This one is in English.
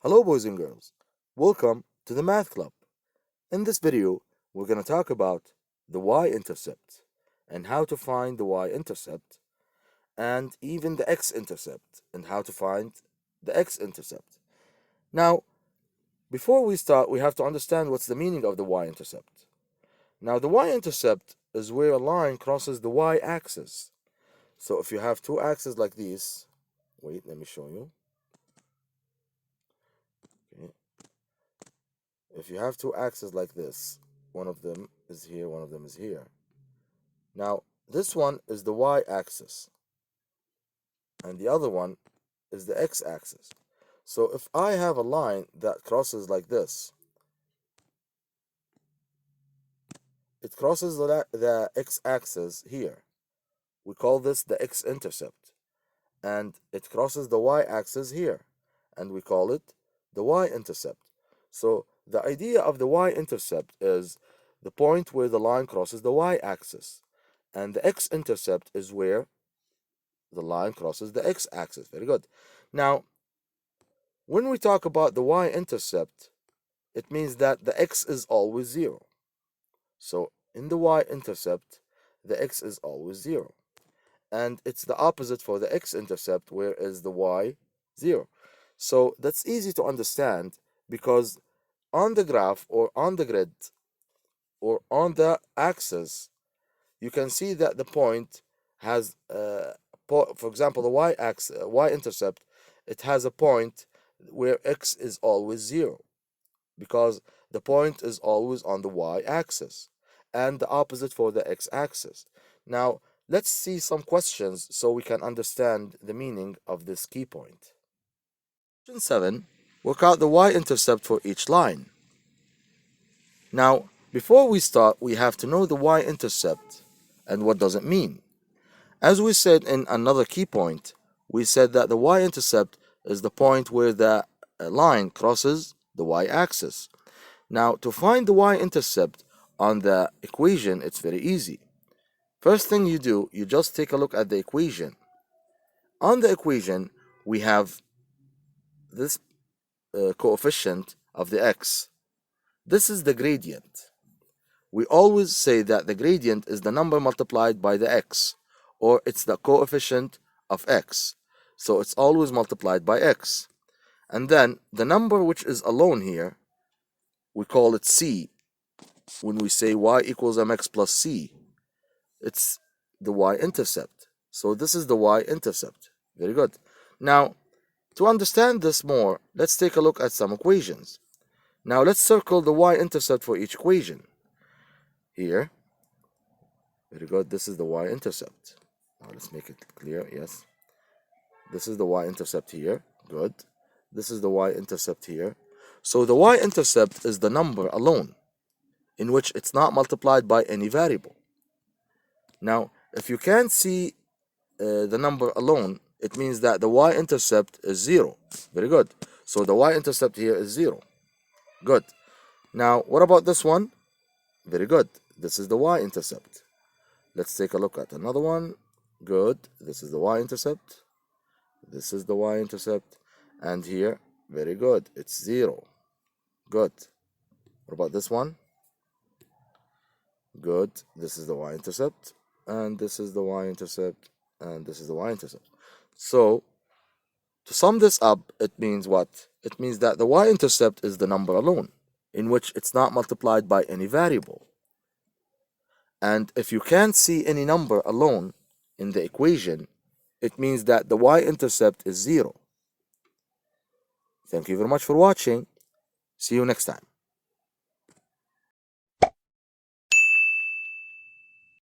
Hello boys and girls, welcome to the Math Club. In this video, we're going to talk about the y-intercept and how to find the y-intercept and even the x-intercept and how to find the x-intercept. Now, before we start, we have to understand what's the meaning of the y-intercept. Now, the y-intercept is where a line crosses the y-axis. So if you have two axes like these, wait, let me show you. Okay. If you have two axes like this, one of them is here, one of them is here. Now, this one is the y-axis, and the other one is the x-axis. So if I have a line that crosses like this, it crosses the x-axis here. We call this the x-intercept. And it crosses the y-axis here, and we call it the y-intercept. So the idea of the y-intercept is the point where the line crosses the y-axis, and the x-intercept is where the line crosses the x-axis. Very good. Now, when we talk about the y-intercept, it means that the x is always 0. So in the y-intercept, the x is always 0. And it's the opposite for the x-intercept, where is the y 0. So that's easy to understand because on the graph or on the grid or on the axis, you can see that the point has, for example, the y-axis, y-intercept, it has a point where x is always 0 because the point is always on the y-axis, and the opposite for the x-axis. Now, let's see some questions so we can understand the meaning of this key point. Question 7. Work out the y-intercept for each line. Now, before we start, we have to know the y-intercept and what does it mean. As we said in another key point, we said that the y-intercept is the point where the line crosses the y-axis. Now, to find the y-intercept on the equation, it's very easy. First thing you do, you just take a look at the equation. On the equation, we have this coefficient of the x. This is the gradient. We always say that the gradient is the number multiplied by the x, or it's the coefficient of x. So it's always multiplied by x. And then the number which is alone here, we call it c. When we say y equals mx plus c, it's the y-intercept. So this is the y-intercept. Very good. Now, to understand this more, let's take a look at some equations. Now, let's circle the y-intercept for each equation. Here. Very good. This is the y-intercept. Now, let's make it clear. Yes. This is the y-intercept here. Good. This is the y-intercept here. So the y-intercept is the number alone, in which it's not multiplied by any variable. Now, if you can't see the number alone, it means that the y-intercept is 0. Very good. So the y-intercept here is 0. Good. Now, what about this one? Very good. This is the y-intercept. Let's take a look at another one. Good. This is the y-intercept. This is the y-intercept. And here, very good. It's 0. Good. What about this one? Good. This is the y-intercept. And this is the y-intercept, and this is the y-intercept. So, to sum this up, it means what? It means that the y-intercept is the number alone, in which it's not multiplied by any variable. And if you can't see any number alone in the equation, it means that the y-intercept is 0. Thank you very much for watching. See you next time.